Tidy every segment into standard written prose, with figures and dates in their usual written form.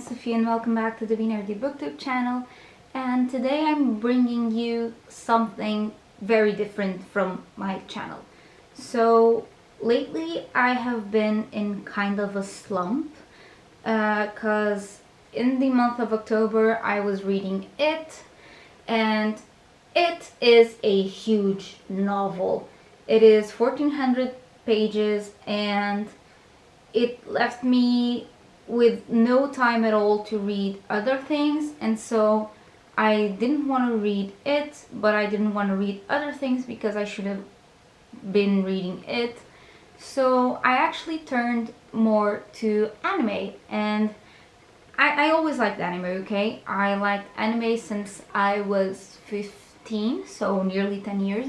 Sophie and welcome back to the VNRD Booktube channel. And today I'm bringing you something very different from my channel. So lately I have been in kind of a slump because in the month of October I was reading It, and it is a huge novel. It is 1400 pages and it left me with no time at all to read other things, and so I didn't want to read it, but I didn't want to read other things because I should have been reading it. So I actually turned more to anime, and I always liked anime, okay? I liked anime since I was 15, so nearly 10 years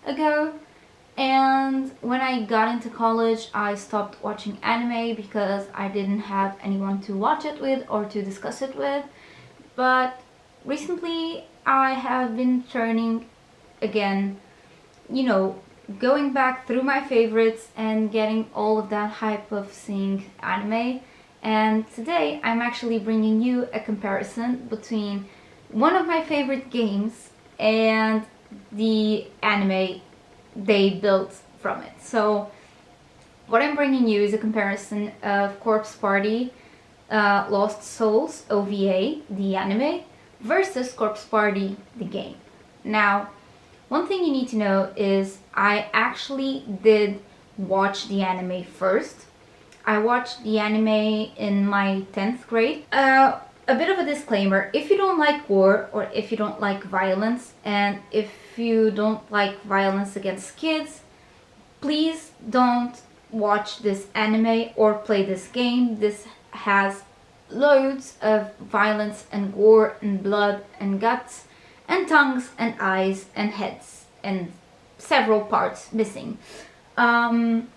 ago. And when I got into college, I stopped watching anime because I didn't have anyone to watch it with or to discuss it with. But recently I have been turning again, going back through my favorites and getting all of that hype of seeing anime. And today I'm actually bringing you a comparison between one of my favorite games and the anime they built from it. So what I'm bringing you is a comparison of Corpse Party Lost Souls OVA, the anime, versus Corpse Party, the game. Now, one thing you need to know is I actually did watch the anime first. I watched the anime in my 10th grade. A bit of a disclaimer: if you don't like war, or if you don't like violence, and if you don't like violence against kids, please don't watch this anime or play this game. This has loads of violence and gore and blood and guts and tongues and eyes and heads and several parts missing. I'm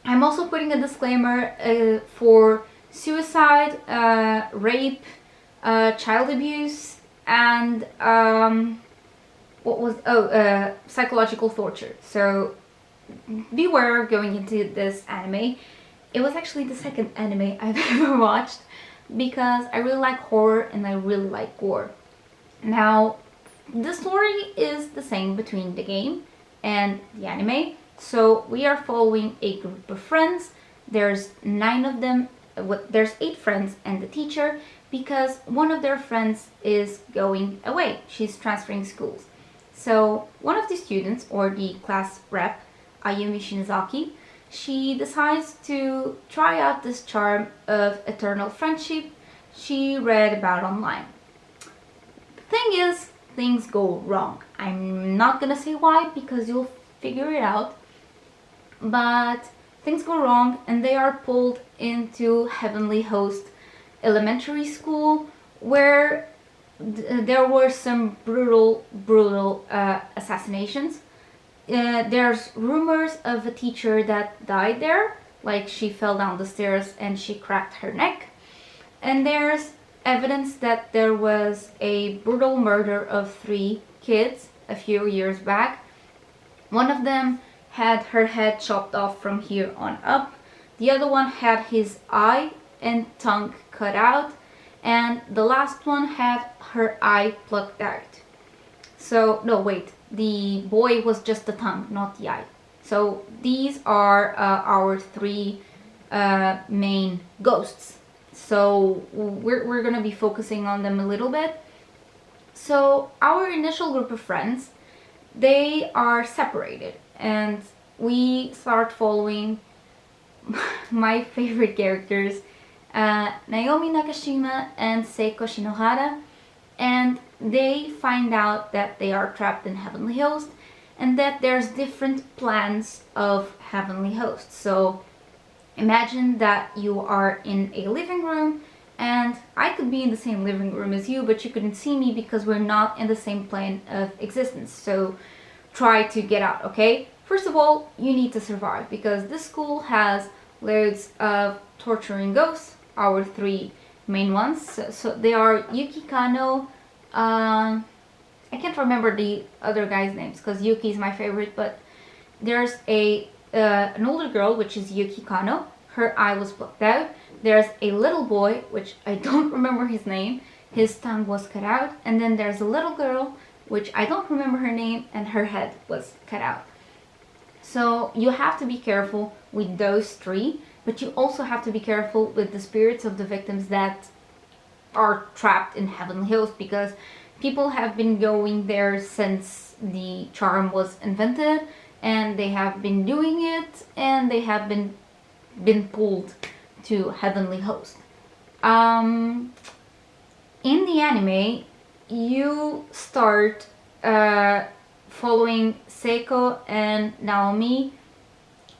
also putting a disclaimer for suicide, rape, child abuse, and psychological torture. So beware going into this anime. It was actually the second anime I've ever watched because I really like horror and I really like gore. Now, the story is the same between the game and the anime. So we are following a group of friends. There's 9 of them. There's 8 friends and the teacher, because one of their friends is going away. She's transferring schools. So one of the students, or the class rep, Ayumi Shinzaki, she decides to try out this charm of eternal friendship she read about online. The thing is, things go wrong. I'm not gonna say why because you'll figure it out. But things go wrong and they are pulled into Heavenly Host Elementary School, where there were some brutal assassinations. There's rumors of a teacher that died there, like she fell down the stairs and she cracked her neck. And there's evidence that there was a brutal murder of 3 kids a few years back. One of them had her head chopped off from here on up. The other one had his eye and tongue cut out, and the last one had her eye plucked out. So, no, wait, the boy was just the tongue, not the eye. So these are our 3 main ghosts. So we're gonna be focusing on them a little bit. So our initial group of friends, they are separated, and we start following my favorite characters, Naomi Nakashima and Seiko Shinohara, and they find out that they are trapped in Heavenly Host and that there's different plans of Heavenly Host. So imagine that you are in a living room, and I could be in the same living room as you, but you couldn't see me because we're not in the same plane of existence. So try to get out, okay? First of all, you need to survive because this school has loads of torturing ghosts, our 3 main ones. So they are Yuki Kano, I can't remember the other guys' names because Yuki is my favorite, but there's an older girl, which is Yuki Kano. Her eye was plucked out. there's a little boy, which I don't remember his name, his tongue was cut out, and then there's a little girl, which I don't remember her name, and her head was cut out. So you have to be careful with those three, but you also have to be careful with the spirits of the victims that are trapped in Heavenly Hills, because people have been going there since the charm was invented, and they have been doing it, and they have been pulled to Heavenly Host. In the anime, you start following Seiko and Naomi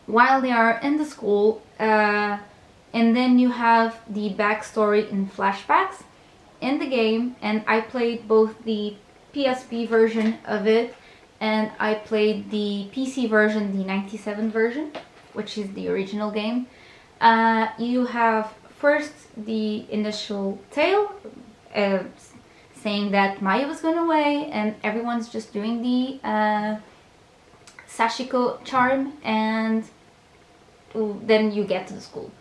while they are in the school, and then you have the backstory in flashbacks in the game, and I played both the PSP version of it and I played the PC version, the 97 version, which is the original game. You have first the initial tale saying that Maya was going away and everyone's just doing the Sashiko charm, and then you get to the school.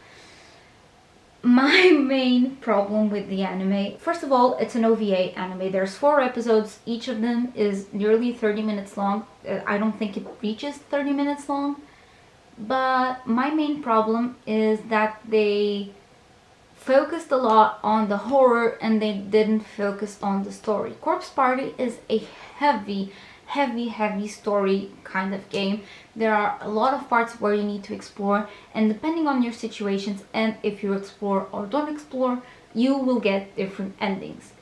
My main problem with the anime, first of all, it's an OVA anime. There's 4 episodes, each of them is nearly 30 minutes long. I don't think it reaches 30 minutes long. But my main problem is that they focused a lot on the horror and they didn't focus on the story. Corpse Party is a heavy story kind of game. There are a lot of parts where you need to explore, and depending on your situations and if you explore or don't explore, you will get different endings.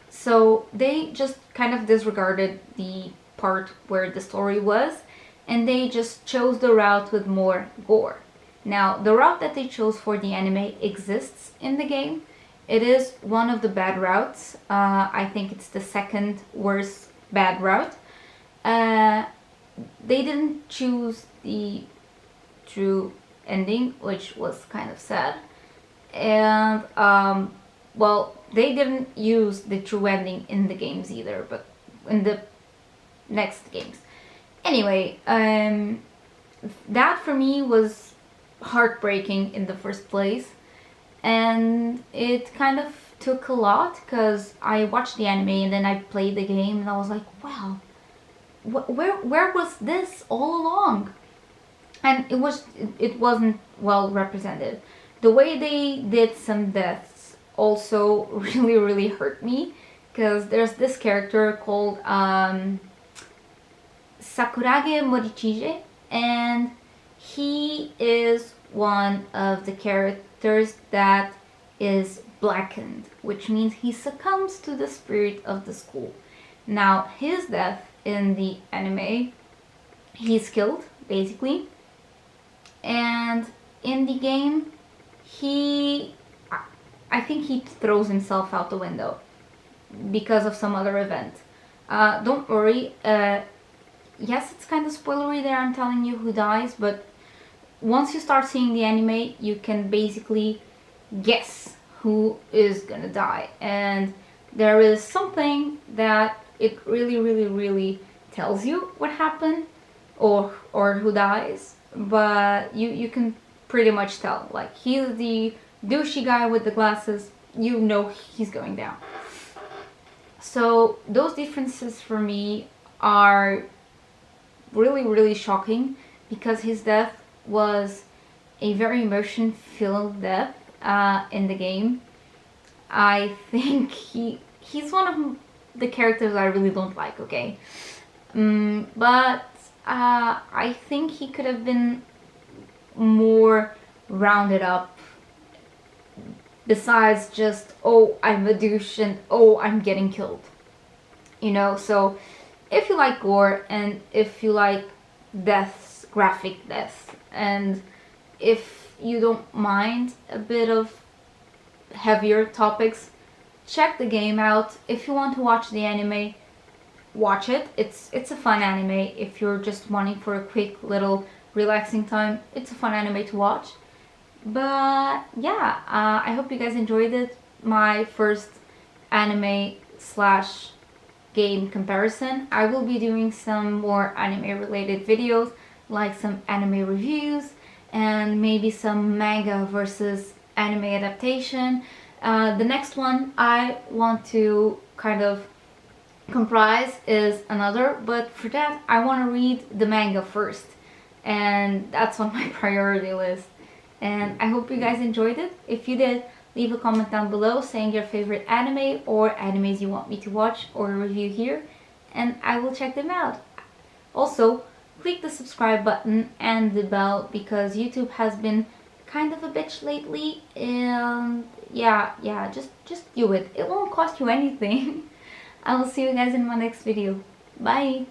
So they just kind of disregarded the part where the story was, and they just chose the route with more gore. Now, the route that they chose for the anime exists in the game. It is one of the bad routes. I think it's the second worst bad route. They didn't choose the true ending, which was kind of sad. And, well, they didn't use the true ending in the games either, but in the next games. Anyway, that for me was heartbreaking in the first place, and it kind of took a lot because I watched the anime and then I played the game and I was like, wow, where was this all along? And it wasn't well represented. The way they did some deaths also really hurt me, because there's this character called Sakurage Morichige, and he is one of the characters that is blackened, which means he succumbs to the spirit of the school. Now, his death in the anime, he's killed, basically. And in the game, I think he throws himself out the window because of some other event. Don't worry, yes, it's kind of spoilery there, I'm telling you who dies, but once you start seeing the anime, you can basically guess who is gonna die. And there is something that it really tells you what happened or who dies, but you can pretty much tell. Like, he's the douchey guy with the glasses, you know he's going down. So those differences for me are really shocking, because his death was a very emotion-filled death in the game. I think he's one of the characters I really don't like, okay? But I think he could have been more rounded up, besides just, oh, I'm a douche and oh, I'm getting killed. You know, so if you like gore and if you like deaths, graphic deaths, and if you don't mind a bit of heavier topics, check the game out. If you want to watch the anime, watch it. It's a fun anime. If you're just wanting for a quick little relaxing time, it's a fun anime to watch. But yeah, I hope you guys enjoyed it. My first anime slash game comparison. I will be doing some more anime related videos, like some anime reviews and maybe some manga versus anime adaptation. The next one I want to kind of comprise is another, but for that I want to read the manga first, and that's on my priority list. And I hope you guys enjoyed it. If you did, leave a comment down below saying your favorite anime or animes you want me to watch or review here, and I will check them out. Also, click the subscribe button and the bell because YouTube has been kind of a bitch lately, and yeah, just do it. It won't cost you anything. I will see you guys in my next video. Bye!